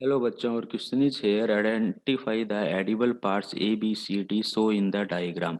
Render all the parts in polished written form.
Hello बच्चों, और question is here identify the edible parts A B C D so in the diagram.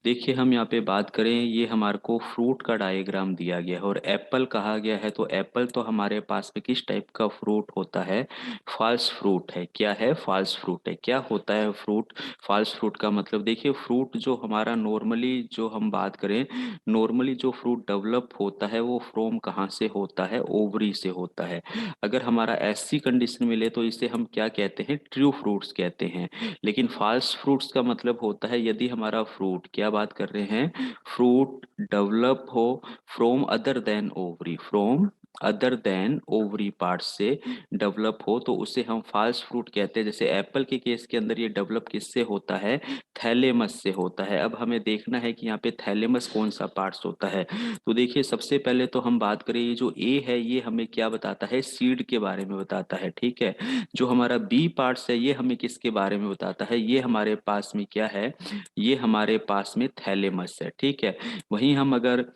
देखिए, हम यहाँ पे बात करें, ये हमारे को फ्रूट का डायग्राम दिया गया है और एप्पल कहा गया है। तो एप्पल तो हमारे पास में किस टाइप का फ्रूट होता है? फॉल्स फ्रूट है। क्या है? फॉल्स फ्रूट है। क्या होता है फ्रूट? फॉल्स फ्रूट का मतलब देखिए, फ्रूट जो हमारा नॉर्मली जो हम बात करें, नॉर्मली जो फ्रूट डेवलप होता है वो फ्रॉम कहाँ से होता है? ओवरी से होता है। अगर हमारा ऐसी कंडीशन मिले तो इसे हम क्या कहते हैं? ट्रू फ्रूट्स कहते हैं। लेकिन फॉल्स फ्रूट्स का मतलब होता है यदि हमारा फ्रूट, क्या बात कर रहे हैं, फ्रूट डेवलप हो from other than ovary, from other than ovary part से डेवलप हो, तो उसे हम फॉल्स फ्रूट कहते हैं। जैसे एप्पल के केस के अंदर ये डेवलप किससे होता है? थैलेमस से होता है। अब हमें देखना है कि यहाँ पे थैलेमस कौन सा पार्ट्स होता है। तो देखिए, सबसे पहले तो हम बात करें, ये जो ए है ये हमें क्या बताता है? सीड के बारे में बताता है। ठीक है। जो हमारा बी पार्ट्स है ये हमें किसके बारे में बताता है? ये हमारे पास में क्या है? ये हमारे पास में थैलेमस है। ठीक है। वहीं हम अगर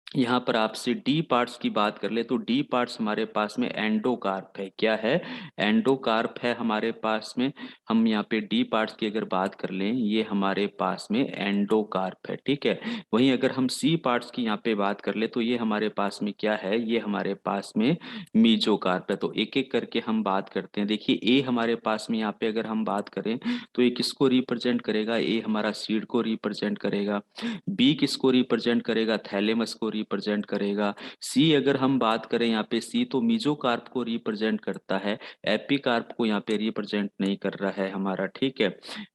यहाँ पर आपसे डी पार्ट्स की बात कर ले तो डी पार्ट्स हमारे पास में एंडोकार्प है। क्या है? एंडोकार्प है हमारे पास में। हम यहाँ पे डी पार्ट्स की अगर बात कर लें, ये हमारे पास में एंडोकार्प है। ठीक है। वहीं अगर हम सी पार्ट्स की यहाँ पे बात कर ले तो ये हमारे पास में क्या है? ये हमारे पास में मीजोकार्प है। तो एक एक करके हम बात करते हैं। देखिए, ए हमारे पास में यहाँ पे अगर हम बात करें तो ये किसको रिप्रेजेंट करेगा? ए हमारा सीड को रिप्रेजेंट करेगा। बी किसको रिप्रेजेंट करेगा? थैलेमस को रिप्रेजेंट करेगा। सी अगर हम बात करें यहाँ पे, सी तो मीजोकार्प को रिप्रेजेंट करता है, एपिकार्प को यहाँ पे रिप्रेजेंट नहीं कर रहा है हमारा। ठीक है।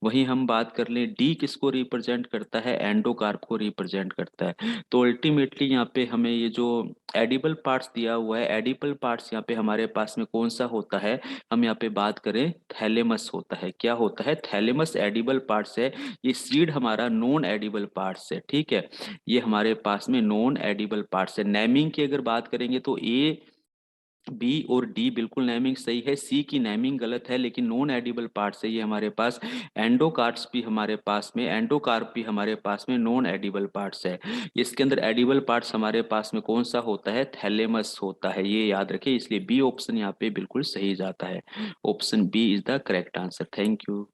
वहीं हम बात कर लें, डी किसको रिप्रेजेंट करता है? एंडोकार्प को रिप्रेजेंट करता है। तो अल्टीमेटली यहाँ पे हमें ये जो एडिबल पार्ट्स दिया हुआ है, एडिबल पार्ट्स यहाँ पे हमारे पास में कौन सा होता है? हम यहाँ पे बात करें, थैलेमस होता है। क्या होता है? थैलेमस एडिबल पार्ट्स है। ये सीड हमारा नॉन एडिबल पार्ट्स है। ठीक है। ये हमारे पास में नॉन एडिबल पार्ट्स है। नेमिंग की अगर बात करेंगे तो ए, बी और डी बिल्कुल नेमिंग सही है, सी की नेमिंग गलत है। लेकिन नॉन एडिबल पार्ट्स है ये हमारे पास। एंडोकार्प्स भी हमारे पास में, एंडोकार्प भी हमारे पास में नॉन एडिबल पार्ट्स है। इसके अंदर एडिबल पार्ट्स हमारे पास में कौन सा होता है? थैलेमस होता है। ये याद रखिए, इसलिए बी ऑप्शन यहाँ पे बिल्कुल सही जाता है। Option B is the correct answer. Thank you.